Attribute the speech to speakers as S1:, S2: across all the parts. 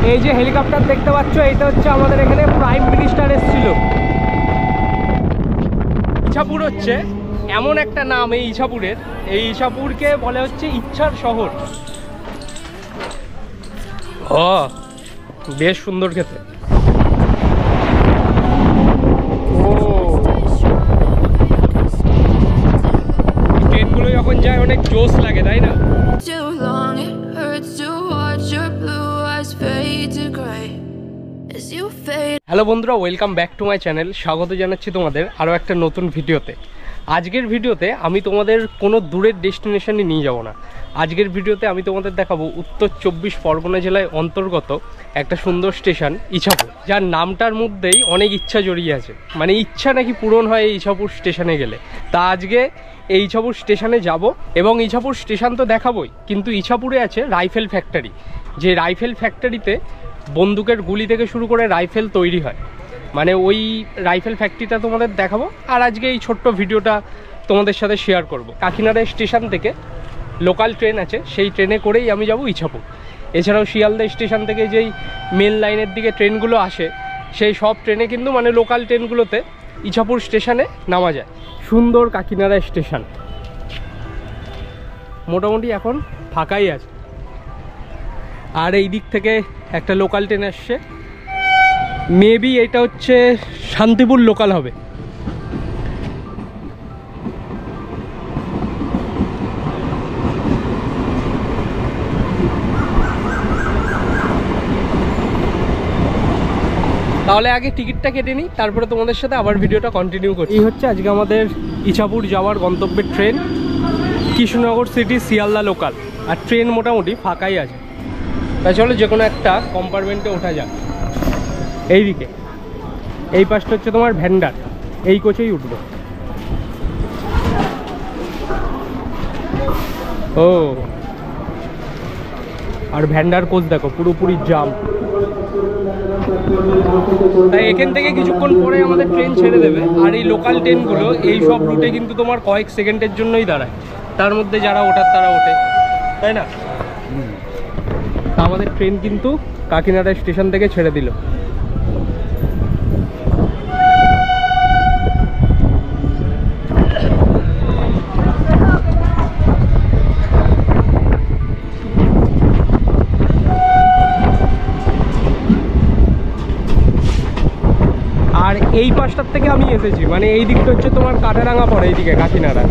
S1: এই যে হেলিকপ্টার দেখতে পাচ্ছ, এটা হচ্ছে আমাদের এখানে প্রাইম মিনিস্টার এসেছিল। ইছাপুর হচ্ছে এমন একটা নাম এই ইছাপুরের, এই ইছাপুরকে বলে হচ্ছে ইচ্ছার শহর। ও বেশ সুন্দর খেতে। ট্রেনগুলো যখন যায় অনেক জোশ লাগে, তাই না? হ্যালো বন্ধুরা, welcome back to my channel. স্বাগত জানাচ্ছি তোমাদের আরও একটা নতুন ভিডিওতে। আজকের ভিডিওতে আমি তোমাদের কোনো দূরের ডেস্টিনেশনে নিয়ে যাব না। আজকের ভিডিওতে আমি তোমাদের দেখাবো উত্তর 24 পরগনা জেলায় অন্তর্গত একটা সুন্দর স্টেশন ইছাপুর, যার নামটার মধ্যেই অনেক ইচ্ছা জড়িয়ে আছে। মানে ইচ্ছা নাকি পূরণ হয় এই ইছাপুর স্টেশনে গেলে। তা আজকে এই ইছাপুর স্টেশনে যাব এবং ইছাপুর স্টেশন তো দেখাবোই, কিন্তু ইছাপুরে আছে রাইফেল ফ্যাক্টরি। যে রাইফেল ফ্যাক্টরিতে বন্দুকের গুলি থেকে শুরু করে রাইফেল তৈরি হয়, মানে ওই রাইফেল ফ্যাক্টরিটা তোমাদের দেখাবো। আর আজকে এই ছোট্ট ভিডিওটা তোমাদের সাথে শেয়ার করব। কাকিনাড়া স্টেশন থেকে লোকাল ট্রেন আছে, সেই ট্রেনে করেই আমি যাব ইছাপুর। এছাড়াও শিয়ালদা স্টেশন থেকে যেই মেন লাইনের দিকে ট্রেনগুলো আসে, সেই সব ট্রেনে কিন্তু মানে লোকাল ট্রেনগুলোতে ইছাপুর স্টেশনে নামা যায়। সুন্দর কাকিনাড়া স্টেশন মোটামুটি এখন ফাঁকাই আছে। আর এই দিক থেকে একটা লোকাল ট্রেন আসছে, মেবি এটা হচ্ছে শান্তিপুর লোকাল হবে। তাহলে আগে টিকিটটা কেটে নিই, তারপরে তোমাদের সাথে আবার ভিডিওটা কন্টিনিউ করি। এই হচ্ছে আজকে আমাদের ইছাপুর যাওয়ার গন্তব্যের train, Krishnanagar city Sealdah local. আর ট্রেন মোটামুটি ফাঁকাই আছে, তাই চলো যে কোনো একটা কম্পার্টমেন্টে ওঠা যাক। এইদিকে এই পাশটা হচ্ছে তোমার ভ্যান্ডার, এই কোচেই উঠবো। ও আর ভ্যান্ডার কোচ দেখো পুরোপুরি জাম। তাই এখান থেকে কিছুক্ষণ পরে আমাদের ট্রেন ছেড়ে দেবে। আর এই লোকাল ট্রেনগুলো এই সব রুটে কিন্তু তোমার কয়েক সেকেন্ডের জন্যই দাঁড়ায়, তার মধ্যে যারা ওঠার তারা ওঠে, তাই না? আমাদের ট্রেন কিন্তু কাকিনাড়া স্টেশন থেকে ছেড়ে দিল। আর এই পাশটার থেকে আমি এসেছি, মানে এই দিকটা হচ্ছে তোমার কাটারাঙ্গা পড়ে, এইদিকে কাকিনাড়া।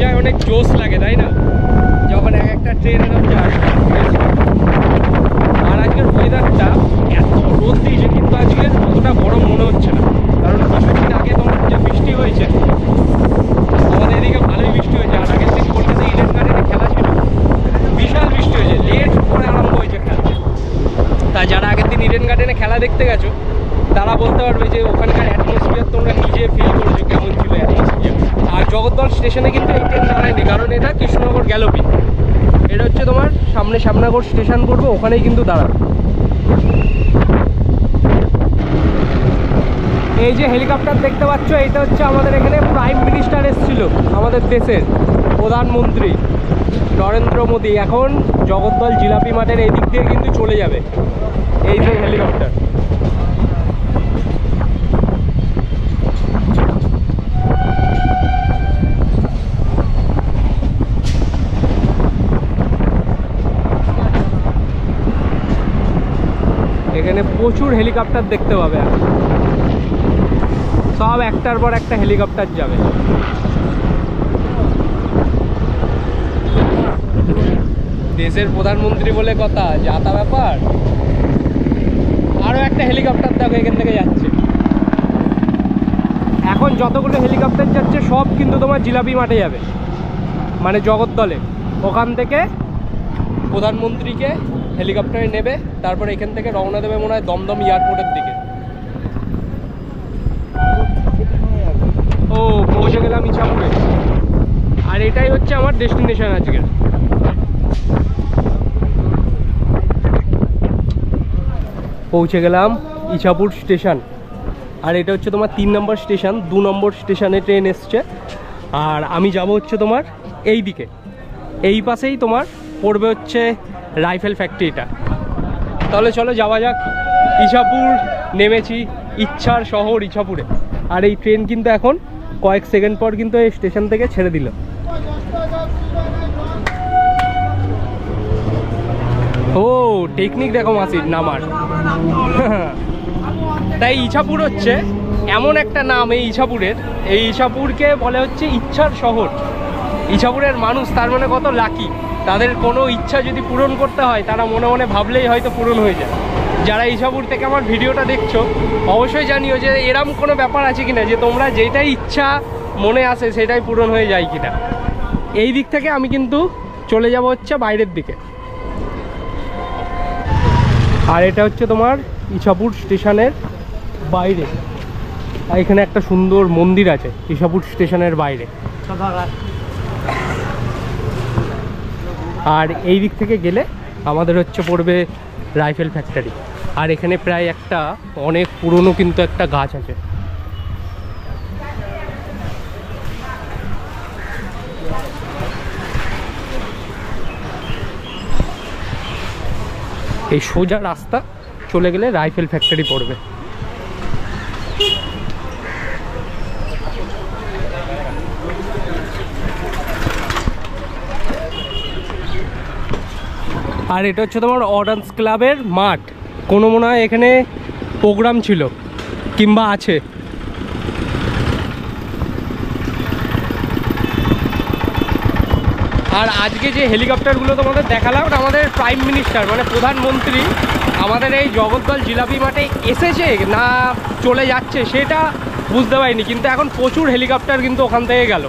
S1: যায় অনেক জোশ লাগে, তাই না? যখন এক একটা ট্রেন এরকম যায়। আর আজকের ওয়েদারটা এত রোদ দিয়েছে, কিন্তু আজকের অতটা গরম মনে হচ্ছে না, কারণ কিছুদিন আগে তোমার যে বৃষ্টি হয়েছে, আমাদের এদিকে ভালোই বৃষ্টি হয়েছে। আর আগের দিন কলকাতায় ইডেন গার্ডেনে খেলা ছিল, বিশাল বৃষ্টি হয়েছে, লেট করে আরম্ভ হয়েছে খেলা। তা যারা আগের দিন ইডেন গার্ডেনে খেলা দেখতে গেছো, তারা বলতে পারবে যে ওখানকার অ্যাটমসফিয়ার তোমরা নিজে ফিল করেছো কেমন ছিল অ্যাটমসফিয়ার। আর জগদ্দল স্টেশনে কিন্তু এই ট্রেন দাঁড়ায়নি, কারণ এটা কৃষ্ণনগর গ্যালোপি। এটা হচ্ছে তোমার সামনে শ্যামনগর স্টেশন পড়বে, ওখানেই কিন্তু দাঁড়াবে। এই যে হেলিকপ্টার দেখতে পাচ্ছ, এটা হচ্ছে আমাদের এখানে প্রাইম মিনিস্টার এসেছিল, আমাদের দেশের প্রধানমন্ত্রী নরেন্দ্র মোদী। এখন জগদ্দল জিলাপি মাঠের এই দিক দিয়ে কিন্তু চলে যাবে এই যে হেলিকপ্টার। এখানে প্রচুর হেলিকপ্টার দেখতে পাবে, সব একটার পর একটা হেলিকপ্টার যাবে। দেশের প্রধানমন্ত্রী বলে কথা, যা তা ব্যাপার। আরও একটা হেলিকপ্টার দেখো এখান থেকে যাচ্ছে। এখন যতগুলো হেলিকপ্টার যাচ্ছে সব কিন্তু তোমার জিলাপি মাঠে যাবে, মানে জগদ্দলে। ওখান থেকে প্রধানমন্ত্রীকে হেলিকপ্টারে নেবে, তারপর এখান থেকে রওনা দেবে মনে হয় দমদম এয়ারপোর্টের দিকে। এটাই হচ্ছে আমার ডেস্টিনেশন আজকের। পৌঁছে গেলাম ইছাপুর স্টেশন। আর এটা হচ্ছে তোমার 3 নম্বর স্টেশন। 2 নম্বর স্টেশনে ট্রেন এসছে। আর আমি যাব হচ্ছে তোমার এই দিকে, এই পাশেই তোমার পড়বে হচ্ছে রাইফেল ফ্যাক্টরিটা। তাহলে চলো যাওয়া যাক। ইছাপুর নেমেছি, ইচ্ছার শহর ইছাপুরে। আর এই ট্রেন কিন্তু এখন কয়েক সেকেন্ড পর কিন্তু এই স্টেশন থেকে ছেড়ে দিল। ও টেকনিক দেখো মাসির নামার। তাই ইছাপুর হচ্ছে এমন একটা নাম এই ইছাপুরের, এই ইছাপুরকে বলে হচ্ছে ইচ্ছার শহর। ইছাপুরের মানুষ তার মানে কত লাকি, তাদের কোনো ইচ্ছা যদি পূরণ করতে হয় তারা মনে মনে ভাবলেই হয়তো পূরণ হয়ে যায়। যারা ইছাপুর থেকে আমার ভিডিওটা দেখছো অবশ্যই জানিও যে এরম কোনো ব্যাপার আছে কিনা যে তোমরা যেটাই ইচ্ছা মনে আসে সেটাই পূরণ হয়ে যায় কিনা। এই দিক থেকে আমি কিন্তু চলে যাব হচ্ছে বাইরের দিকে। আর এটা হচ্ছে তোমার ইছাপুর স্টেশনের বাইরে। আর এখানে একটা সুন্দর মন্দির আছে ইছাপুর স্টেশনের বাইরে। আর এই দিক থেকে গেলে আমাদের হচ্ছে পড়বে রাইফেল ফ্যাক্টরি। আর এখানে প্রায় একটা অনেক পুরনো কিন্তু একটা গাছ আছে। এই সোজা রাস্তা চলে গেলে রাইফেল ফ্যাক্টরি পড়বে। আর এটা হচ্ছে তোমার অরেঞ্জ ক্লাবের মাঠ। কোনো মনে হয় এখানে প্রোগ্রাম ছিল কিংবা আছে। আর আজকে যে হেলিকপ্টারগুলো তোমাদের দেখালাম ওটা আমাদের প্রাইম মিনিস্টার মানে প্রধানমন্ত্রী আমাদের এই জগদ্দল জিলাপি মাঠে এসেছে না চলে যাচ্ছে সেটা বুঝতে পারিনি, কিন্তু এখন প্রচুর হেলিকপ্টার কিন্তু ওখান থেকে গেল।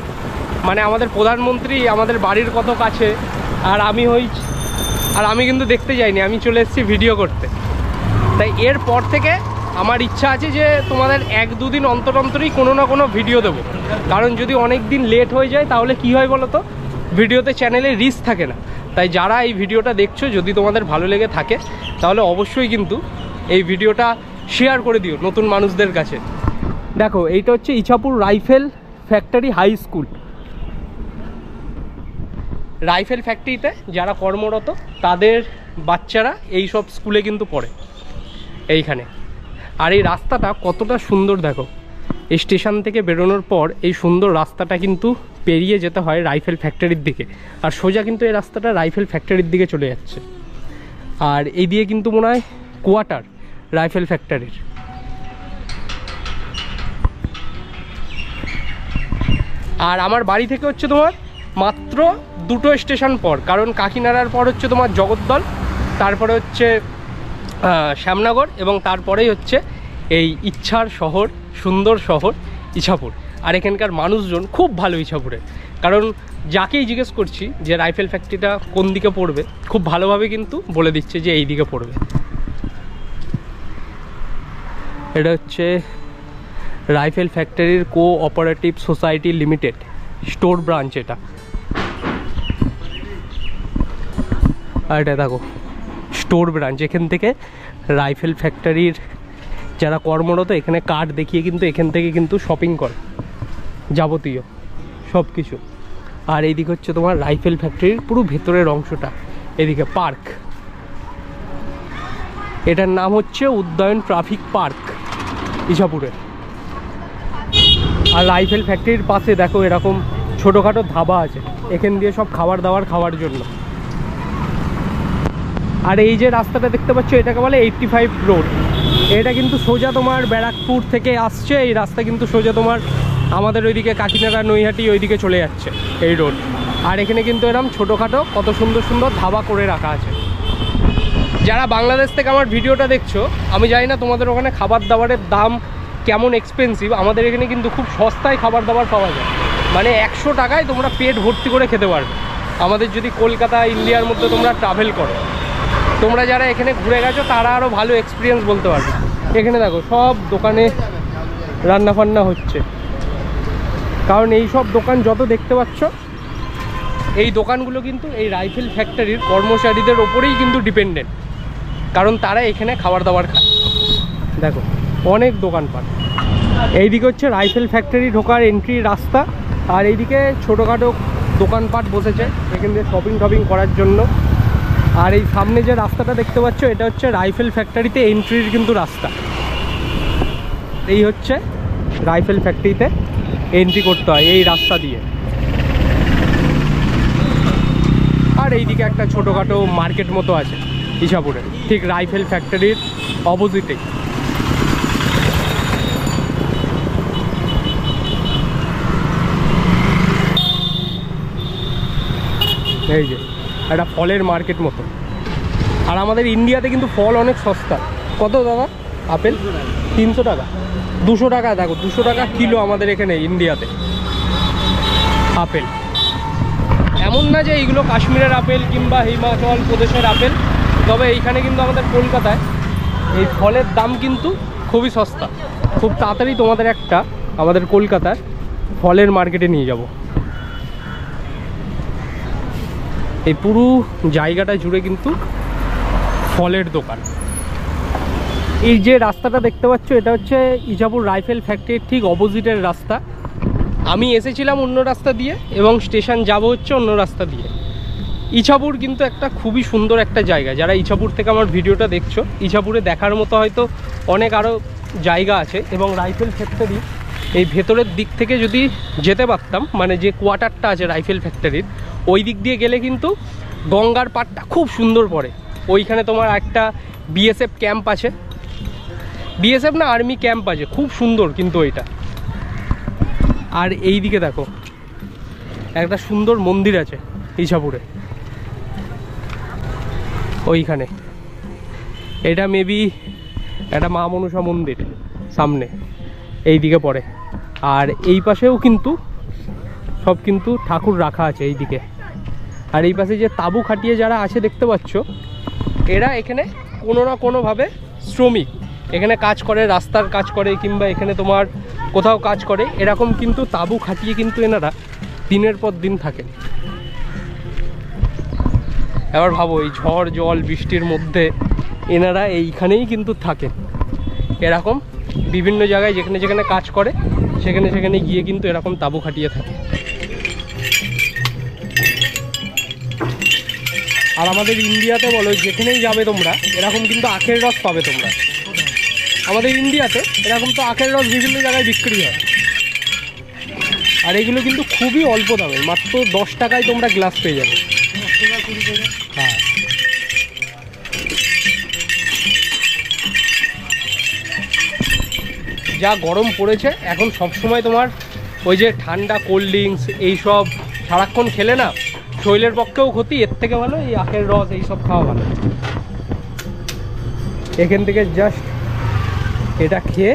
S1: মানে আমাদের প্রধানমন্ত্রী আমাদের বাড়ির কত কাছে। আর আমি কিন্তু দেখতে যাইনি, আমি চলে এসেছি ভিডিও করতে। তাই এরপর থেকে আমার ইচ্ছা আছে যে তোমাদের 1-2 দিন অন্তর অন্তরই কোনো না কোনো ভিডিও দেবো। কারণ যদি অনেক দিন লেট হয়ে যায় তাহলে কি হয় বলো তো, ভিডিওতে চ্যানেলে রিচ থাকে না। তাই যারা এই ভিডিওটা দেখছো যদি তোমাদের ভালো লেগে থাকে তাহলে অবশ্যই কিন্তু এই ভিডিওটা শেয়ার করে দিও নতুন মানুষদের কাছে। দেখো এইটা হচ্ছে Ichhapur rifle factory high school. Rifle ফ্যাক্টরিতে যারা কর্মরত তাদের বাচ্চারা এই সব স্কুলে কিন্তু পড়ে এইখানে। আর এই রাস্তাটা কতটা সুন্দর দেখো, এই স্টেশন থেকে বেরোনোর পর এই সুন্দর রাস্তাটা কিন্তু পেরিয়ে যেতে হয় রাইফেল ফ্যাক্টরির দিকে। আর সোজা কিন্তু এই রাস্তাটা রাইফেল ফ্যাক্টরির দিকে চলে যাচ্ছে। আর এই দিয়ে কিন্তু মনে হয় কোয়ার্টার রাইফেল ফ্যাক্টরির। আর আমার বাড়ি থেকে হচ্ছে তোমার মাত্র 2টো স্টেশন পর, কারণ কাকিনাড়ার পর হচ্ছে তোমার জগদ্দল, তারপরে হচ্ছে শ্যামনগর এবং তারপরেই হচ্ছে এই ইচ্ছার শহর, সুন্দর শহর ইছাপুর। আর এখানকার মানুষজন খুব ভালো ইছাপুরে, কারণ যাকেই জিজ্ঞেস করছি যে রাইফেল ফ্যাক্টরিটা কোন দিকে পড়বে খুব ভালোভাবে কিন্তু বলে দিচ্ছে যে এই দিকে পড়বে। এটা হচ্ছে রাইফেল ফ্যাক্টরির cooperative society limited store branch এটা। আর এটা দেখো স্টোর ব্রাঞ্চ, এখান থেকে রাইফেল ফ্যাক্টরির যারা কর্মরত এখানে কার্ড দেখিয়ে কিন্তু এখান থেকে কিন্তু শপিং করে যাবতীয় সব কিছু। আর এইদিকে হচ্ছে তোমার রাইফেল ফ্যাক্টরির পুরো ভেতরের অংশটা, এদিকে পার্ক, এটার নাম হচ্ছে উদ্যান ট্রাফিক পার্ক ইছাপুরে। আর রাইফেল ফ্যাক্টরির পাশে দেখো এরকম ছোটোখাটো ধাবা আছে, এখান দিয়ে সব খাবার দাবার খাওয়ার জন্য। আর এই যে রাস্তাটা দেখতে পাচ্ছ এটাকে বলে 85 রোড। এটা কিন্তু সোজা তোমার ব্যারাকপুর থেকে আসছে, এই রাস্তা কিন্তু সোজা তোমার আমাদের ওইদিকে কাকিনাড়া নৈহাটি ওইদিকে চলে যাচ্ছে এই রোড। আর এখানে কিন্তু এরকম ছোটোখাটো কত সুন্দর সুন্দর ধাবা করে রাখা আছে। যারা বাংলাদেশ থেকে আমার ভিডিওটা দেখছো আমি জানি না তোমাদের ওখানে খাবার দাবারের দাম কেমন এক্সপেন্সিভ, আমাদের এখানে কিন্তু খুব সস্তায় খাবার দাবার পাওয়া যায়। মানে 100 টাকায় তোমরা পেট ভর্তি করে খেতে পারবে। আমাদের যদি কলকাতা ইন্ডিয়ার মধ্যে তোমরা ট্রাভেল করো, তোমরা যারা এখানে ঘুরে গেছো তারা আরও ভালো এক্সপিরিয়েন্স বলতে পারবে। এখানে দেখো সব দোকানে রান্না ফান্না হচ্ছে, কারণ এই সব দোকান যত দেখতে পাচ্ছ এই দোকানগুলো কিন্তু এই রাইফেল ফ্যাক্টরির কর্মচারীদের ওপরেই কিন্তু ডিপেন্ডেন্ট, কারণ তারা এখানে খাবার দাবার খায়। দেখো অনেক দোকানপাট। এইদিকে হচ্ছে রাইফেল ফ্যাক্টরি ঢোকার এন্ট্রি রাস্তা, আর এইদিকে ছোটোখাটো দোকানপাট বসেছে এখান থেকে শপিং টপিং করার জন্য। আর এই সামনে যে রাস্তাটা দেখতে পাচ্ছ এটা হচ্ছে রাইফেল ফ্যাক্টরিতে এন্ট্রির কিন্তু রাস্তা। এই হচ্ছে রাইফেল ফ্যাক্টরিতে এন্ট্রি করতে হয় এই রাস্তা দিয়ে। আর এইদিকে একটা ছোটোখাটো মার্কেট মতো আছে ইছাপুরে, ঠিক রাইফেল ফ্যাক্টরির অপোজিটেই। এই যে একটা ফলের মার্কেট মতো। আর আমাদের ইন্ডিয়াতে কিন্তু ফল অনেক সস্তা। কত দাদা আপেল? 300 টাকা, 200 টাকা। দেখো 200 টাকা কিলো আমাদের এখানে ইন্ডিয়াতে আপেল। এমন না যে এইগুলো কাশ্মীরের আপেল কিংবা হিমাচল প্রদেশের আপেল, তবে এইখানে কিন্তু আমাদের কলকাতায় এই ফলের দাম কিন্তু খুবই সস্তা। খুব তাড়াতাড়ি তোমাদের একটা আমাদের কলকাতার ফলের মার্কেটে নিয়ে যাব। এই পুরো জায়গাটা জুড়ে কিন্তু ফলের দোকান। এই যে রাস্তাটা দেখতে পাচ্ছ এটা হচ্ছে ইছাপুর রাইফেল ফ্যাক্টরির ঠিক অপোজিটের রাস্তা। আমি এসেছিলাম অন্য রাস্তা দিয়ে এবং স্টেশন যাব হচ্ছে অন্য রাস্তা দিয়ে। ইছাপুর কিন্তু একটা খুবই সুন্দর একটা জায়গা। যারা ইছাপুর থেকে আমার ভিডিওটা দেখছো, ইছাপুরে দেখার মতো হয়তো অনেক আরও জায়গা আছে। এবং রাইফেল ফ্যাক্টরি এই ভেতরের দিক থেকে যদি যেতে পারতাম, মানে যে কোয়ার্টারটা আছে রাইফেল ফ্যাক্টরির ওই দিক দিয়ে গেলে কিন্তু গঙ্গার পাড়টা খুব সুন্দর পড়ে। ওইখানে তোমার একটা বিএসএফ ক্যাম্প আছে, বিএসএফ না আর্মি ক্যাম্প আছে, খুব সুন্দর কিন্তু ওইটা। আর এই দিকে দেখো একটা সুন্দর মন্দির আছে ইছাপুরে ওইখানে। এটা মেবি একটা মা মনসা মন্দির সামনে এই দিকে পড়ে। আর এই পাশেও কিন্তু সব কিন্তু ঠাকুর রাখা আছে এই দিকে। আর এই পাশে যে তাঁবু খাটিয়ে যারা আছে দেখতে পাচ্ছ, এরা এখানে কোনো না কোনোভাবে শ্রমিক, এখানে কাজ করে, রাস্তার কাজ করে কিংবা এখানে তোমার কোথাও কাজ করে। এরকম কিন্তু তাঁবু খাটিয়ে কিন্তু এনারা দিনের পর দিন থাকেন। এবার ভাবো এই ঝড় জল বৃষ্টির মধ্যে এনারা এইখানেই কিন্তু থাকেন। এরকম বিভিন্ন জায়গায় যেখানে যেখানে কাজ করে সেখানে সেখানে গিয়ে কিন্তু এরকম তাঁবু খাটিয়ে থাকে। আর আমাদের ইন্ডিয়াতে বলো যেখানেই যাবে তোমরা এরকম কিন্তু আখের রস পাবে তোমরা। আমাদের ইন্ডিয়াতে এরকম তো আখের রস বিভিন্ন জায়গায় বিক্রি হয়। আর এগুলো কিন্তু খুবই অল্প দামে, মাত্র 10 টাকায় তোমরা গ্লাস পেয়ে যাবে। হ্যাঁ, যা গরম পড়েছে এখন সবসময় তোমার ওই যে ঠান্ডা কোল্ড ড্রিঙ্কস এইসব সারাক্ষণ খেলে না শরীরের পক্ষেও ক্ষতি। এর থেকে ভালো এই আখের রস এইসব খাওয়া ভালো। এখান থেকে জাস্ট এটা খেয়ে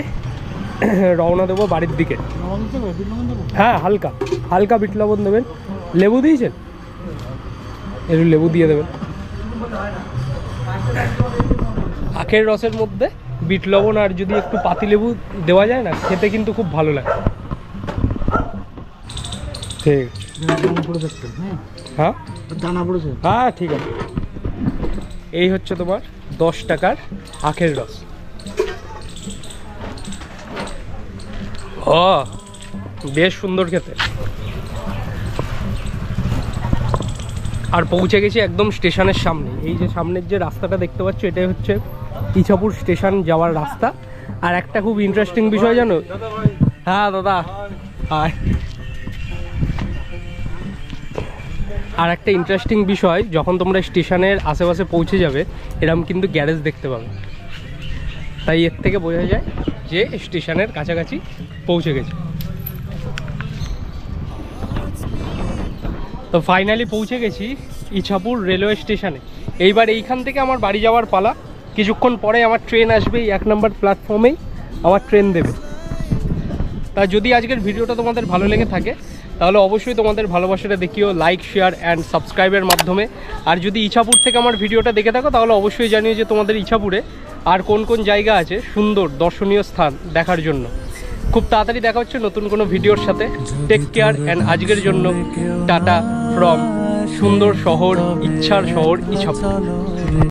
S1: রওনা দেবো বাড়ির দিকে। হ্যাঁ, হালকা হালকা বিট লবণ দেবেন। লেবু দিয়েছেন? একটু লেবু দিয়ে দেবেন। আখের রসের মধ্যে বিট লবণ আর যদি একটু পাতি লেবু দেওয়া যায় না, খেতে কিন্তু খুব ভালো লাগে। ঠিক, হ্যাঁ হ্যাঁ ঠিক আছে। এই হচ্ছে তোমার 10 টাকার আখের রস। ও বেশ সুন্দর খেতে। আর পৌঁছে গেছি একদম স্টেশনের সামনে। এই যে সামনের যে রাস্তাটা দেখতে পাচ্ছ এটাই হচ্ছে ইছাপুর স্টেশন যাওয়ার রাস্তা। আর একটা খুব ইন্টারেস্টিং বিষয় জানো? হ্যাঁ দাদা, আর একটা ইন্টারেস্টিং বিষয়, যখন তোমরা স্টেশনের আশেপাশে পৌঁছে যাবে এরকম কিন্তু গ্যারেজ দেখতে পাবে। তাই এর থেকে বোঝা যায় যে স্টেশনের কাছাকাছি পৌঁছে গেছে। তো ফাইনালি পৌঁছে গেছি ইছাপুর রেলওয়ে স্টেশনে। এইবার এইখান থেকে আমার বাড়ি যাওয়ার পালা। কিছুক্ষণ পরে আমার ট্রেন আসবে, এই 1 নম্বর প্ল্যাটফর্মেই আমার ট্রেন দেবে। তা যদি আজকের ভিডিওটা তোমাদের ভালো লেগে থাকে তাহলে অবশ্যই তোমাদের ভালোবাসাটা দেখিও লাইক শেয়ার অ্যান্ড সাবস্ক্রাইবের মাধ্যমে। আর যদি ইছাপুর থেকে আমার ভিডিওটা দেখে থাকো তাহলে অবশ্যই জানিও যে তোমাদের ইছাপুরে আর কোন কোন জায়গা আছে সুন্দর দর্শনীয় স্থান দেখার জন্য। খুব তাড়াতাড়ি দেখা হচ্ছে নতুন কোনো ভিডিওর সাথে। টেক কেয়ার অ্যান্ড আজকের জন্য টাটা ফ্রম সুন্দর শহর, ইচ্ছার শহর ইছাপুর।